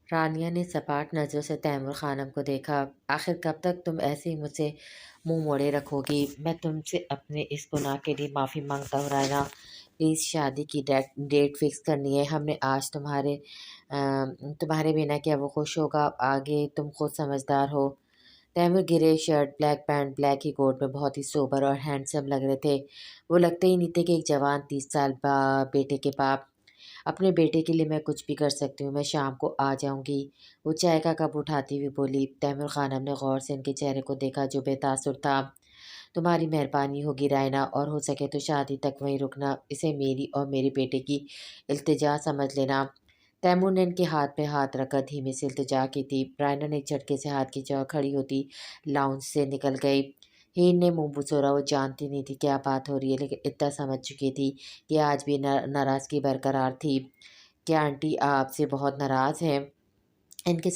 رانیہ نے سپاٹ نظروں سے تیمور خانم کو دیکھا۔ آخر کب تک تم ایسے ہی مجھ سے منہ موڑے رکھو گی؟ میں تم سے اپنے اس گناہ کے لیے معافی مانگتا ہوں رائنا، پلیز شادی کی ڈیٹ فکس کرنی ہے۔ ہم نے آج تمہارے بنا کیا وہ خوش ہوگا؟ آگے تم خود سمجھدار ہو۔ تیمور گرے شرٹ، بلیک پینٹ، بلیک ہی کوٹ میں بہت ہی سوبر اور ہینڈسم لگ رہے تھے۔ وہ لگتے ہی نہیں تھے کہ ایک جوان 30 سال بیٹے کے باپ۔ اپنے بیٹے کے لیے میں کچھ بھی کر سکتی ہوں، میں شام کو آ جاؤں گی۔ وہ چائے کا کپ اٹھاتی ہوئی بولی۔ تیمور خانم نے غور سے ان کے چہرے کو دیکھا جو بے تاثر تھا۔ تمہاری مہربانی ہوگی رائنا، اور ہو سکے تو شادی تک وہیں رکنا، اسے میری اور میرے بیٹے کی التجا سمجھ لینا۔ تیمور نے ان کے ہاتھ پہ ہاتھ رکھ کر دھیمے سے التجا کی تھی۔ رائنا نے ایک جھٹکے سے ہاتھ کی اور کھڑی ہوتی لاؤنج سے نکل گئی۔ ہین نے منہ بسوڑا۔ وہ جانتی نہیں تھی کیا بات ہو رہی ہے، لیکن اتنا سمجھ چکی تھی کہ آج بھی ناراضگی برقرار تھی۔ کیا آنٹی آپ سے بہت ناراض ہیں؟ ان کے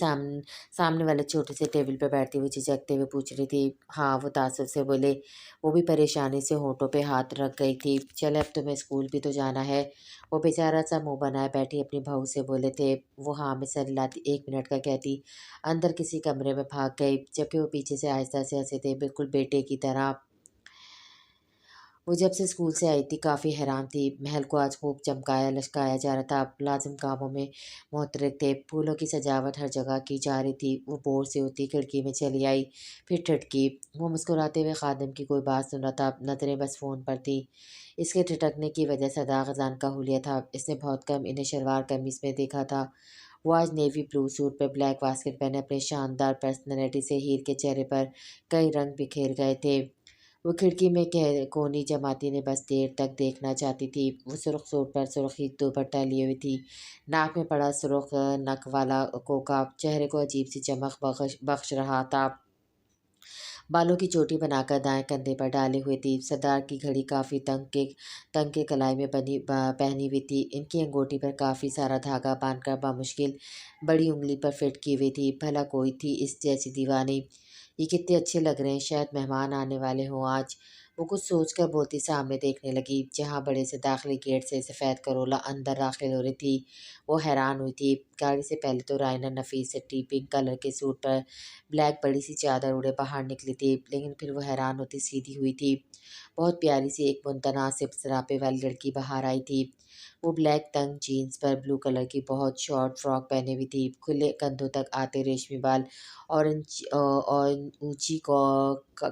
سامنے والے چھوٹے سے ٹیبل پہ بیٹھتی ہوئی جھجکتے ہوئے پوچھ رہی تھی۔ ہاں، وہ تعصب سے بولے۔ وہ بھی پریشانی سے ہونٹوں پہ ہاتھ رکھ گئی تھی۔ چلے اب تمہیں اسکول بھی تو جانا ہے۔ وہ بیچارہ سا منہ بنائے بیٹھی اپنی بہو سے بولے تھے۔ وہ ہاں میں سر ہلاتی 1 منٹ کا کہتی اندر کسی کمرے میں بھاگ گئی، جبکہ وہ پیچھے سے آہستہ سے ہنسے تھے، بالکل بیٹے کی طرح۔ وہ جب سے اسکول سے آئی تھی کافی حیران تھی۔ محل کو آج خوب چمکایا لشکایا جا رہا تھا، لازم کاموں میں محترک تھے، پھولوں کی سجاوٹ ہر جگہ کی جا رہی تھی۔ وہ بور سے ہوتی کھڑکی میں چلی آئی، پھر ٹھٹکی۔ وہ مسکراتے ہوئے خادم کی کوئی بات سن رہا تھا، نظریں بس فون پر تھی۔ اس کے ٹھٹکنے کی وجہ صدا خزان کا حلیہ تھا۔ اس نے بہت کم انہیں شلوار قمیص میں دیکھا تھا۔ وہ آج نیوی بلو سوٹ پہ بلیک واسکٹ پہنے اپنے شاندار پرسنالٹی سے ہیر کے چہرے پر کئی رنگ بکھیر گئے تھے۔ وہ کھڑکی میں کونی جماتی نے بس دیر تک دیکھنا چاہتی تھی۔ وہ سرخ سوٹ پر سرخی دوپٹہ لیے ہوئی تھی، ناک میں پڑا سرخ نک والا کوکا چہرے کو عجیب سی چمک بخش رہا تھا۔ بالوں کی چوٹی بنا کر دائیں کندھے پر ڈالے ہوئے تھی۔ سردار کی گھڑی کافی تنگ کے کلائی میں پہنی ہوئی تھی۔ ان کی انگوٹی پر کافی سارا دھاگا باندھ کر بامشکل بڑی انگلی پر فٹ کی ہوئی تھی۔ بھلا کوئی تھی اس جیسی دیوانی؟ یہ کتنے اچھے لگ رہے ہیں، شاید مہمان آنے والے ہوں آج۔ وہ کچھ سوچ کر بولتی سامنے دیکھنے لگی، جہاں بڑے سے داخلی گیٹ سے سفید کرولا اندر داخل ہو رہی تھی۔ وہ حیران ہوئی تھی۔ گاڑی سے پہلے تو رائنا نفیس سے پنک کلر کے سوٹ پر بلیک بڑی سی چادر اڑے باہر نکلی تھی، لیکن پھر وہ حیران ہوتی سیدھی ہوئی تھی۔ بہت پیاری سی ایک متناسب سراپے والی لڑکی باہر آئی تھی۔ وہ بلیک تنگ جینز پر بلو کلر کی بہت شارٹ فراک پہنے ہوئی تھی، کھلے کندھوں تک آتے ریشمی بال اور اونچی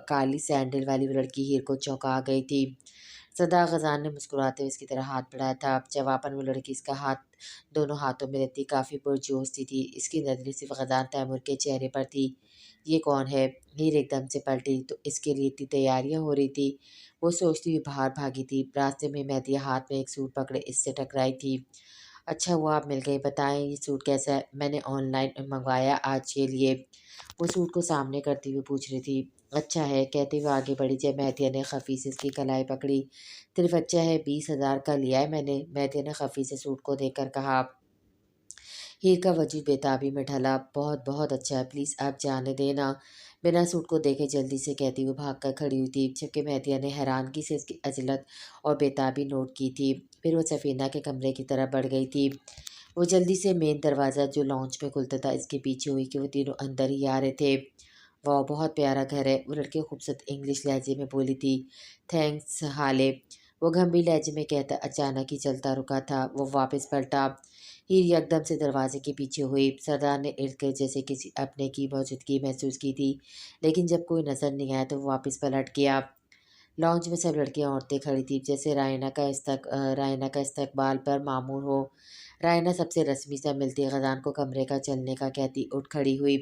کالی سینڈل والی وہ لڑکی ہیر کو چونکا گئی تھی۔ صدا خزان نے مسکراتے ہوئے اس کی طرح ہاتھ بڑھایا تھا۔ جواباً وہ لڑکی اس کا ہاتھ دونوں ہاتھوں میں لیتی کافی پرجوش سی تھی۔ اس کی نظریں صرف خزان تیمور کے چہرے پر تھی۔ یہ کون ہے؟ ہیر ایک دم سے پلٹی تو اس کے لیے اتنی تیاریاں ہو رہی تھی۔ وہ سوچتی ہوئی باہر بھاگی تھی۔ راستے میں مہدیہ ہاتھ میں ایک سوٹ پکڑے اس سے ٹکرائی تھی۔ اچھا ہوا آپ مل گئی، بتائیں یہ سوٹ کیسا ہے؟ میں نے آن لائن منگوایا آج کے لیے۔ وہ سوٹ کو سامنے کرتی ہوئی پوچھ رہی تھی۔ اچھا ہے، کہتے ہوئے آگے بڑھی جب مہدیہ نے خفی سے اس کی کلائی پکڑی۔ صرف اچھا ہے، 20,000 کا لیا ہے میں نے، مہدیہ نے خفی سے سوٹ کو دیکھ کر کہا۔ ہیر کا وجود بےتابی میں ڈھلا۔ بہت بہت اچھا ہے، پلیز آپ جانے دینا، بنا سوٹ کو دیکھے جلدی سے کہتی ہوئی بھاگ کر کھڑی ہوئی تھی، جبکہ مہدیہ نے حیرانگی سے اس کی عجلت اور بےتابی نوٹ کی تھی۔ پھر وہ سفینہ کے کمرے کی طرف بڑھ گئی تھی۔ وہ جلدی سے مین دروازہ جو لاؤنج میں کھلتا تھا اس کے پیچھے ہوئی کہ وہ تینوں اندر ہی آ رہے تھے۔ واہ، بہت پیارا گھر ہے، وہ لڑکی خوبصورت انگلش لہجے میں بولی تھی۔ تھینکس حالے، وہ گھمبی لہجے میں کہتا اچانک ہی چلتا رکا تھا۔ وہ واپس پلٹا۔ ہیر یکدم سے دروازے کے پیچھے ہوئی۔ سردار نے ارد گرد جیسے کسی اپنے کی موجودگی محسوس کی تھی، لیکن جب کوئی نظر نہیں آیا تو وہ واپس پلٹ گیا۔ لاؤنج میں سب لڑکیاں عورتیں کھڑی تھیں، جیسے رائنا کا استقبال پر معمور ہو۔ رائنا سب سے رسمی سا ملتی خزان کو کمرے کا چلنے کا کہتی اٹھ کھڑی ہوئی۔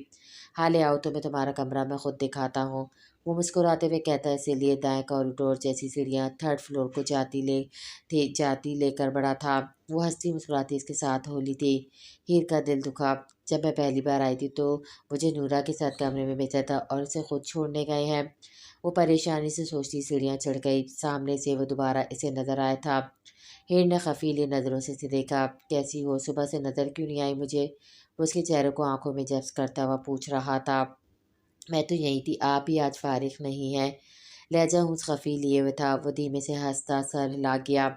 حالے آؤ تو میں تمہارا کمرہ میں خود دکھاتا ہوں، وہ مسکراتے ہوئے کہتا، اسی لیے دائیں کوریڈور جیسی سیڑھیاں 3rd فلور کو جاتی لے کر بڑھا تھا۔ وہ ہنستی مسکراتی اس کے ساتھ ہولی تھی۔ ہیر کا دل دکھا۔ جب میں پہلی بار آئی تھی تو مجھے نورا کے ساتھ کمرے میں بھیجا تھا اور اسے خود چھوڑنے گئے ہیں۔ وہ پریشانی سے سوچتی سیڑھیاں چڑھ گئی۔ سامنے سے وہ دوبارہ اسے نظر آیا تھا۔ ہیر نے خفیلی نظروں سے اسے دیکھا۔ کیسی ہو؟ صبح سے نظر کیوں نہیں آئی مجھے؟ وہ اس کے چہرے کو آنکھوں میں جذب کرتا ہوا پوچھ رہا تھا۔ میں تو یہیں تھی، آپ ہی آج فارغ نہیں ہیں؟ لہجہ ہنس خفی لیے ہوئے تھا۔ وہ دھیمے سے ہنستا سر ہلا گیا۔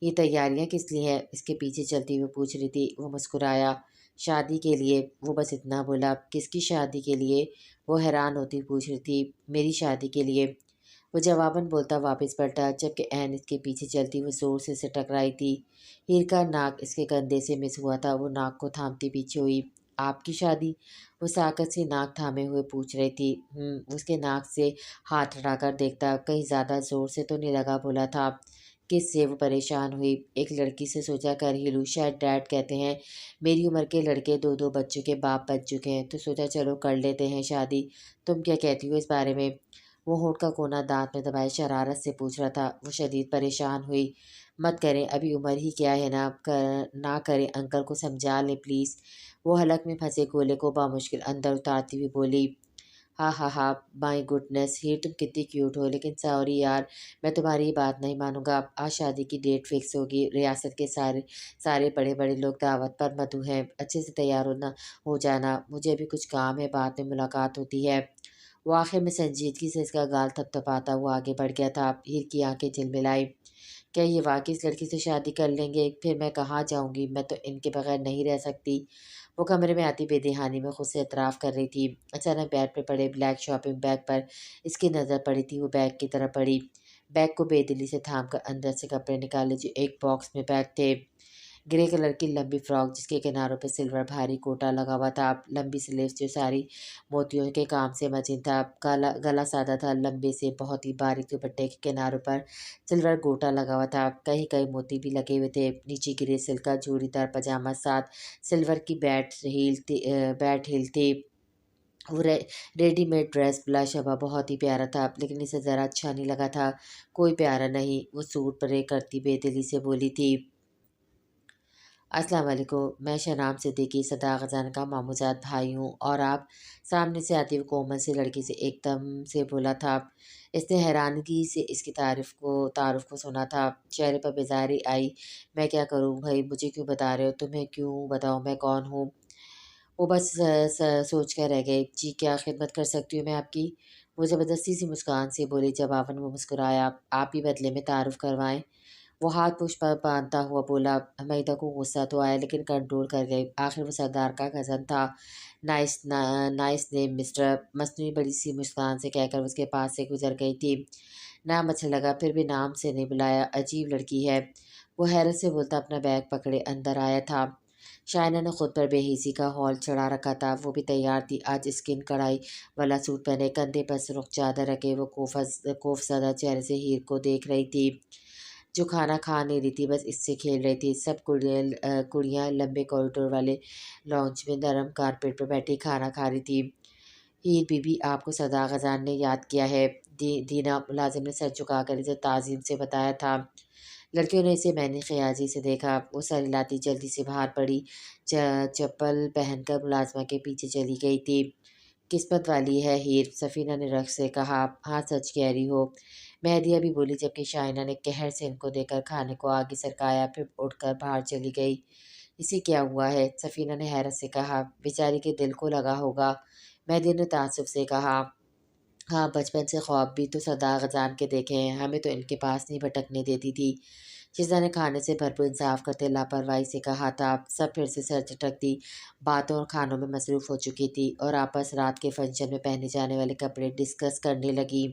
یہ تیاریاں کس لیے ہیں؟ اس کے پیچھے چلتی ہوئے پوچھ رہی تھی۔ وہ مسکرایا۔ شادی کے لیے، وہ بس اتنا بولا۔ کس کی شادی کے لیے؟ وہ حیران ہوتی پوچھ رہی تھی۔ میری شادی کے لیے، وہ جواباً بولتا واپس پلٹا، جبکہ عین اس کے پیچھے چلتی وہ زور سے ٹکرائی تھی۔ ہیر کا ناک اس کے کندھے سے مس ہوا تھا۔ وہ ناک کو تھامتی پیچھے ہوئی۔ آپ کی شادی؟ وہ ساکت سے ناک تھامے ہوئے پوچھ رہی تھی۔ اس کے ناک سے ہاتھ ہٹا کر دیکھتا، کہیں زیادہ زور سے تو نہیں لگا بولا تھا۔ کس سے؟ وہ پریشان ہوئی۔ ایک لڑکی سے سوچا کر ہی لوں، شاید ڈیڈ کہتے ہیں۔ میری عمر کے لڑکے دو دو بچوں کے باپ بن چکے ہیں، تو سوچا چلو کر لیتے ہیں شادی۔ تم کیا کہتی ہو اس بارے میں؟ وہ ہونٹ کا کونا دانت میں دبائے شرارت سے پوچھ رہا تھا۔ وہ شدید پریشان ہوئی۔ مت کریں، ابھی عمر ہی کیا ہے نہ کریں، انکل کو سمجھا لیں پلیز۔ وہ حلق میں پھنسے گولے کو بامشکل اندر اتارتی ہوئی بولی۔ ہاں ہاں ہاں، مائی گڈنس ہیر، تم کتنی کیوٹ ہو، لیکن سوری یار، میں تمہاری یہ بات نہیں مانوں گا۔ آج شادی کی ڈیٹ فکس ہوگی، ریاست کے سارے بڑے بڑے لوگ دعوت پر مدعو ہیں، اچھے سے تیار ہو جانا، مجھے ابھی کچھ کام ہے، بعد میں ملاقات ہوتی ہے۔ وہ آخر میں سنجیدگی سے اس کا گال تھپتھپاتا وہ آگے بڑھ گیا تھا۔ ہیر کی آنکھیں جھلملائی۔ کیا یہ واقعی اس لڑکی سے شادی کر لیں گے؟ پھر میں کہاں جاؤں گی؟ میں تو ان کے بغیر نہیں رہ سکتی۔ وہ کمرے میں آتی بے دہانی میں خود سے اعتراف کر رہی تھی۔ اچانک بیڈ پہ پڑے بلیک شاپنگ بیگ پر اس کی نظر پڑی تھی۔ وہ بیگ کی طرف بڑھی، بیگ کو بے دلی سے تھام کر اندر سے کپڑے نکالے جو ایک باکس میں پیک تھے۔ گرے کلر کی لمبی فراک جس کے کناروں پہ سلور بھاری کوٹا لگا ہوا تھا، لمبی سلیوز جو ساری موتیوں کے کام سے مزین تھا، گلا سادہ تھا، لمبے سے بہت ہی باریک دوپٹے کے کناروں پر سلور گوٹا لگا ہوا تھا، کئی کئی موتی بھی لگے ہوئے تھے۔ نیچے گرے سلک کا جوڑی دار پاجامہ ساتھ سلور کی بیٹ ہیل تھی۔ وہ ریڈی میڈ ڈریس بلا شبہ بہت ہی پیارا تھا، لیکن اسے ذرا اچھا نہیں لگا تھا۔ کوئی پیارا نہیں، وہ سوٹ پرے کرتی بے دلی سے بولی تھی۔ السلام علیکم، میں شنام صدیقی صداقت خزانہ کا ماموزاد بھائی ہوں، اور آپ؟ سامنے سے آتی ہوئی کومل سے لڑکی سے ایک دم سے بولا تھا۔ اس نے حیرانگی سے اس کی تعارف کو سنا تھا۔ چہرے پر بیزاری آئی۔ میں کیا کروں بھائی، مجھے کیوں بتا رہے ہو؟ تمہیں کیوں بتاؤں میں کون ہوں؟ وہ بس سوچ کر رہ گئی۔ جی کیا خدمت کر سکتی ہوں میں آپ کی؟ وہ زبردستی سی مسکان سے بولی۔ جواباً وہ مسکرایا۔ آپ ہی بدلے میں تعارف کروائیں۔ وہ ہاتھ پشت پر باندھتا ہوا بولا۔ حمیدہ کو غصہ تو آیا لیکن کنٹرول کر گئی، آخر وہ سردار کا کزن تھا۔ نائس نیم مسٹر، مصنوعی بڑی سی مسکان سے کہہ کر اس کے پاس سے گزر گئی تھی۔ نام اچھا لگا، پھر بھی نام سے نہیں بلایا، عجیب لڑکی ہے۔ وہ حیرت سے بولتا اپنا بیگ پکڑے اندر آیا تھا۔ شائنہ نے خود پر بے حسی کا ہال چڑھا رکھا تھا، وہ بھی تیار تھی، آج اسکن کڑھائی والا سوٹ پہنے، کندھے پر سرخ چادر رکھے وہ خوف زدہ چہرے سے ہیر کو دیکھ رہی تھی جو کھانا کھا نہیں رہی تھی، بس اس سے کھیل رہی تھی۔ سب کڑیاں لمبے کوریڈور والے لانچ میں نرم کارپیٹ پر بیٹھی کھانا کھا رہی تھی۔ ہیر بی بی، آپ کو صداقت خزانہ نے یاد کیا ہے، دینا ملازم نے سر جھکا کر اسے تعظیم سے بتایا تھا۔ لڑکیوں نے اسے معنی خیالی سے دیکھا۔ وہ سر ہلاتی جلدی سے باہر پڑی، چپل پہن کر ملازمہ کے پیچھے چلی گئی تھی۔ قسمت والی ہے ہیر، سفینہ نے رقص سے کہا۔ ہاں سچ کہہ رہی ہو، مہدیہ بھی بولی، جبکہ شائنہ نے قہر سے ان کو دیکھ کر کھانے کو آگے سرکایا، پھر اٹھ کر باہر چلی گئی۔ اسے کیا ہوا ہے؟ سفینہ نے حیرت سے کہا۔ بیچاری کے دل کو لگا ہوگا، مہدیہ نے تعصب سے کہا۔ ہاں، بچپن سے خواب بھی تو صداقت خزانہ کے دیکھے ہیں، ہمیں تو ان کے پاس نہیں بھٹکنے دیتی تھی۔ شیزہ نے کھانے سے بھرپور انصاف کرتے لاپرواہی سے کہا تھا۔ سب پھر سے سر جھٹکتی باتوں اور کھانوں میں مصروف ہو چکی تھی اور آپس رات کے فنکشن میں پہنے جانے والے کپڑے ڈسکس کرنے لگی۔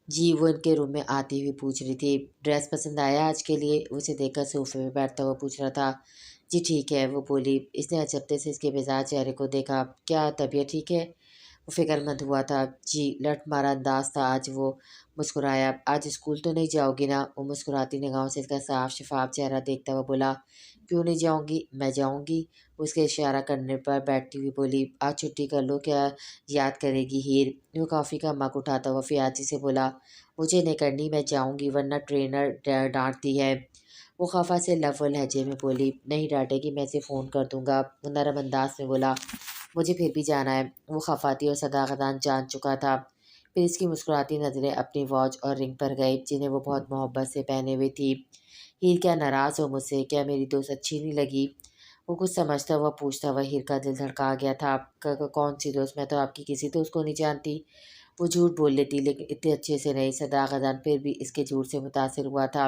جی، وہ ان کے روم میں آتی ہوئی پوچھ رہی تھی۔ ڈریس پسند آیا آج کے لیے؟ اسے دیکھ کر صوفے میں بیٹھتا ہوا پوچھ رہا تھا۔ جی ٹھیک ہے، وہ بولی۔ اس نے اچھبتے سے اس کے مزاج چہرے کو دیکھا۔ کیا طبیعت ٹھیک ہے؟ وہ فکر مند ہوا تھا۔ جی، لٹ مارا انداز تھا آج۔ وہ مسکرایا۔ آج اسکول تو نہیں جاؤ گی نا؟ وہ مسکراتی نگاہوں سے اس کا صاف شفاف چہرہ دیکھتا ہوا بولا۔ کیوں نہیں جاؤں گی؟ میں جاؤں گی، اس کے اشارہ کرنے پر بیٹھتی ہوئی بولی۔ آج چھٹی کر لو، کیا یاد کرے گی ہیر؟ وہ کافی کا مگ اٹھاتا ہوا فیاضی سے بولا۔ مجھے نہیں کرنی، میں جاؤں گی ورنہ ٹرینر ڈانٹتی ہے۔ وہ خفا سے لب و لہجے میں بولی۔ نہیں ڈانٹے گی، میں اسے فون کر دوں گا، وہ نرم انداز میں بولا۔ مجھے پھر بھی جانا ہے، وہ خفا تھی اور صداقت خزانہ جان چکا تھا۔ پھر اس کی مسکراتی نظریں اپنی واچ اور رنگ پر گئی جنہیں وہ بہت محبت سے پہنے ہوئی تھی۔ ہیر، کیا ناراض ہو مجھ سے؟ کیا میری دوست اچھی نہیں لگی؟ وہ کچھ سمجھتا ہوا پوچھتا ہوا ہیر کا دل دھڑکا گیا تھا۔ کون سی دوست؟ میں تو آپ کی کسی دوست کو نہیں جانتی۔ وہ جھوٹ بول لیتی لیکن اتنے اچھے سے نہیں۔ صداقت خزانہ پھر بھی اس کے جھوٹ سے متاثر ہوا تھا۔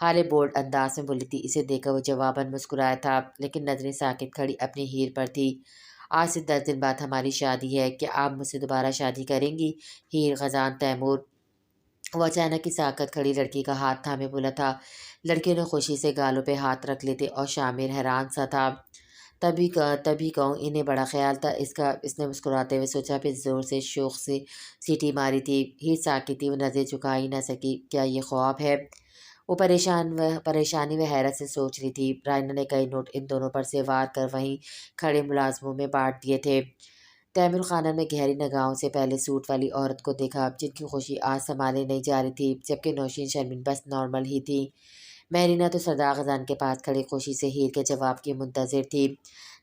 حالے بولڈ انداز میں بولی تھی۔ اسے دیکھ کر وہ جواباً مسکرایا تھا، لیکن نظریں ساکت کھڑی اپنی ہیر پر تھی۔ آج سے 10 دن بعد ہماری شادی ہے، کیا آپ مجھ سے دوبارہ شادی کریں گی ہیر خزان تیمور؟ وہ اچانک کی ساکت کھڑی لڑکی کا ہاتھ تھامے بولا تھا۔ لڑکیوں نے خوشی سے گالوں پہ ہاتھ رکھ لیتے اور شامر حیران سا تھا۔ تبھی کہوں انہیں بڑا خیال تھا اس کا، اس نے مسکراتے ہوئے سوچا، پھر زور سے شوق سے سیٹی ماری تھی۔ ہیر ساکت تھی، وہ نظریں چکا ہی نہ سکی۔ کیا یہ خواب ہے؟ وہ پریشانی و حیرت سے سوچ رہی تھی۔ رائنا نے کئی نوٹ ان دونوں پر سے وار کر وہیں کھڑے ملازموں میں بانٹ دیے تھے۔ تیمور خانم نے گہری نگاہوں سے پہلے سوٹ والی عورت کو دیکھا، جن کی خوشی آج سنبھالے نہیں جا رہی تھی، جبکہ نوشین شرمین بس نارمل ہی تھی۔ مہرینہ تو سردار خزان کے پاس کھڑی خوشی سے ہیر کے جواب کی منتظر تھی،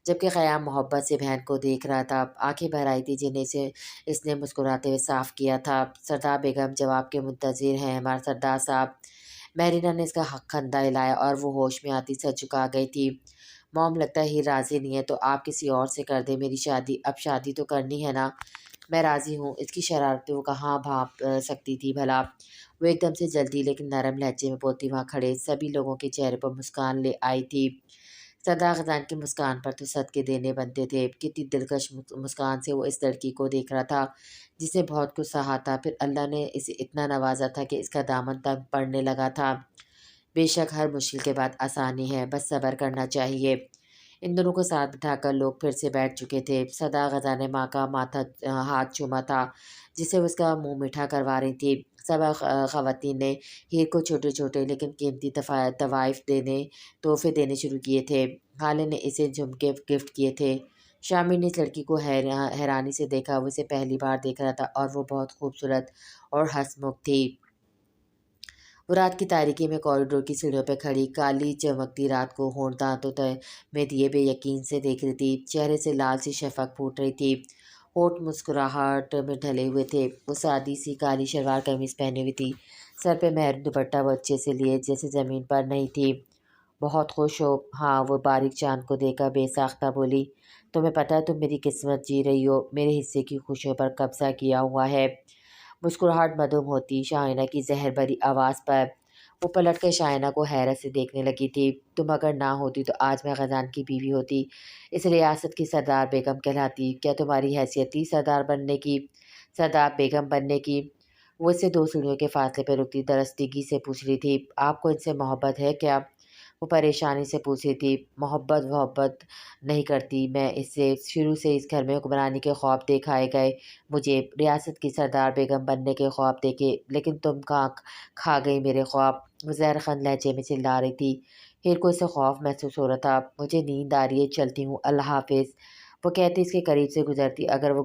جبکہ قیام محبت سے بہن کو دیکھ رہا تھا۔ آنکھیں بھر آئی تھی جنہیں سے اس نے مسکراتے ہوئے صاف کیا تھا۔ سردار بیگم جواب کے منتظر ہیں ہمارے سردار صاحب۔ مہرینہ نے اس کا کندھا ہلایا اور وہ ہوش میں آتی سر جھکا گئی تھی۔ موم لگتا ہے ہیر راضی نہیں ہے تو آپ کسی اور سے کر دیں میری شادی، اب شادی تو کرنی ہے نا؟ میں راضی ہوں۔ اس کی شرارت پہ وہ کہاں بھاپ سکتی تھی بھلا؟ وہ ایک دم سے جلدی لیکن نرم لہجے میں بولتی وہاں کھڑے سبھی لوگوں کے چہرے پر مسکان لے آئی تھی۔ سردار خزان کی مسکان پر تو صدقے دینے بنتے تھے۔ کتنی دلکش مسکان سے وہ اس لڑکی کو دیکھ رہا تھا جس نے بہت کچھ سہا تھا، پھر اللہ نے اسے اتنا نوازا تھا کہ اس کا دامن تنگ پڑنے لگا تھا۔ بے شک ہر مشکل کے بعد آسانی ہے، بس صبر کرنا چاہیے۔ ان دونوں کو ساتھ بٹھا کر لوگ پھر سے بیٹھ چکے تھے۔ سردار خزان نے ماں کا ہاتھ چوما تھا جسے وہ اس کا منہ میٹھا کروا رہی تھی۔ سب خواتین نے ہیر کو چھوٹے چھوٹے لیکن قیمتی تحفے دینے شروع کیے تھے۔ خالے نے اسے جھمکے گفٹ کیے تھے۔ شامر نے اس لڑکی کو حیرانی سے دیکھا، وہ اسے پہلی بار دیکھ رہا تھا اور وہ بہت خوبصورت اور ہنسمکھ تھی۔ وہ رات کی تاریکی میں کوریڈور کی سیڑھیوں پہ کھڑی کالی چمکتی رات کو ہونٹ دانتوں میں دیے بے یقین سے دیکھ رہی تھی۔ چہرے سے لال سی شفق پھوٹ رہی تھی، ہونٹ مسکراہٹ میں ڈھلے ہوئے تھے۔ وہ سادی سی کالی شلوار قمیض پہنے ہوئی تھی، سر پہ مہرون دوپٹہ وہ اچھے سے لیے جیسے زمین پر نہیں تھی۔ بہت خوش ہو؟ ہاں، وہ باریک چاند کو دیکھ کر بے ساختہ بولی۔ تمہیں پتہ ہے تم میری قسمت جی رہی ہو، میرے حصے کی خوشیوں پر قبضہ کیا ہوا ہے۔ مسکراہٹ مدھم ہوتی شائنہ کی زہر بھری آواز پر وہ پلٹ کر شائنہ کو حیرت سے دیکھنے لگی تھی۔ تم اگر نہ ہوتی تو آج میں خزان کی بیوی ہوتی، اس ریاست کی سردار بیگم کہلاتی۔ کیا تمہاری حیثیت تھی سردار بیگم بننے کی؟ وہ اس سے 2 سیڑھیوں کے فاصلے پہ رکتی درستگی سے پوچھ رہی تھی۔ آپ کو ان سے محبت ہے کیا؟ وہ پریشانی سے پوچھ رہی تھی۔ محبت نہیں کرتی میں اس سے، شروع سے اس گھر میں حکمرانی کے خواب دکھائے گئے مجھے، ریاست کی سردار بیگم بننے کے خواب دیکھے، لیکن تم کھا گئی میرے خواب۔ وہ زہر خند لہجے میں چلا رہی تھی۔ ہیر کو اس سے خوف محسوس ہو رہا تھا۔ مجھے نیند آ رہی ہے، چلتی ہوں، اللہ حافظ۔ وہ کہتی اس کے قریب سے گزرتی، اگر وہ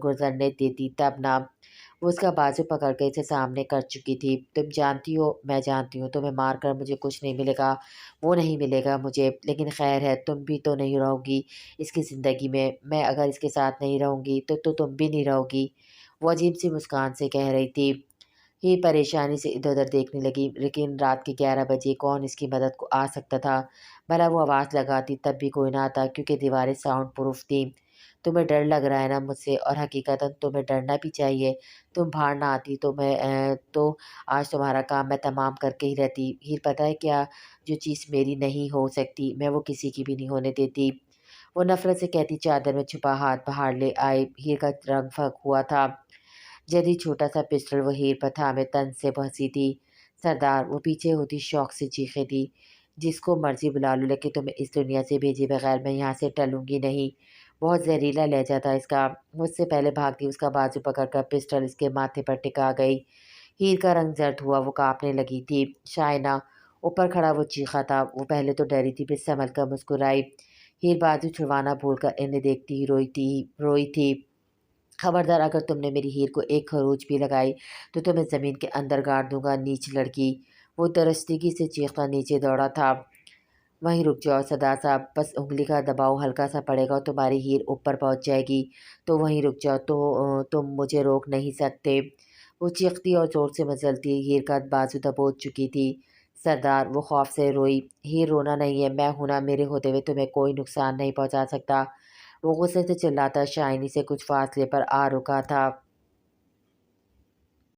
گزرنے دیتی تب نہ۔ وہ اس کا بازو پکڑ کے اسے سامنے کر چکی تھی۔ تم جانتی ہو، میں جانتی ہوں، تمہیں مار کر مجھے کچھ نہیں ملے گا، وہ نہیں ملے گا مجھے، لیکن خیر ہے، تم بھی تو نہیں رہو گی اس کی زندگی میں اگر اس کے ساتھ نہیں رہوں گی تو تم بھی نہیں رہو گی، وہ عجیب سی مسکان سے کہہ رہی تھی۔ ہی پریشانی سے ادھر ادھر دیکھنے لگی، لیکن رات کے 11 بجے کون اس کی مدد کو آ سکتا تھا؟ بھلا وہ آواز لگاتی تب بھی کوئی نہ آتا کیونکہ دیواریں ساؤنڈ پروف تھیں۔ تمہیں ڈر لگ رہا ہے نا مجھ سے، اور حقیقتاً تمہیں ڈرنا بھی چاہیے۔ تم باہر نہ آتی تو آج تمہارا کام میں تمام کر کے ہی رہتی۔ ہیر پتہ ہے کیا، جو چیز میری نہیں ہو سکتی میں وہ کسی کی بھی نہیں ہونے دیتی، وہ نفرت سے کہتی چادر میں چھپا ہاتھ باہر لے آئی۔ ہیر کا رنگ پھک ہوا تھا۔ جدی چھوٹا سا پسٹل وہ ہیر پر تھامے تن سے ہنسی تھی۔ سردار، وہ پیچھے ہوتی شوق سے چیخے تھی، جس کو مرضی بلا لو لیکن تمہیں اس دنیا سے بھیجے بغیر میں یہاں سے ٹلوں گی نہیں۔ بہت زہریلا لہجہ تھا اس کا۔ مجھ سے پہلے بھاگتی اس کا بازو پکڑ کر پسٹل اس کے ماتھے پر ٹکا گئی۔ ہیر کا رنگ زرد ہوا، وہ کانپنے لگی تھی۔ شائنہ، اوپر کھڑا وہ چیخا تھا۔ وہ پہلے تو ڈری تھی، پھر سنبھل کر مسکرائی۔ ہیر بازو چھڑوانا بھول کر انہیں دیکھتی ہی روئی تھی۔ خبردار، اگر تم نے میری ہیر کو ایک خروچ بھی لگائی تو تمہیں زمین کے اندر گاڑ دوں گا، نیچ لڑکی، وہ درستگی سے چیختا نیچے دوڑا تھا۔ وہیں رک جاؤ سردار صاحب، بس انگلی کا دباؤ ہلکا سا پڑے گا اور تمہاری ہیر اوپر پہنچ جائے گی، تو وہیں رک جاؤ، تو تم مجھے روک نہیں سکتے، وہ چیختی اور زور سے مچلتی ہیر کا بازو دبوچ چکی تھی۔ سردار، وہ خوف سے روئی۔ ہیر، رونا نہیں ہے، میں ہوں نا، میرے ہوتے ہوئے تمہیں کوئی نقصان نہیں پہنچا سکتا، وہ غصے سے چلاتا شائنی سے کچھ فاصلے پر آ رکا تھا۔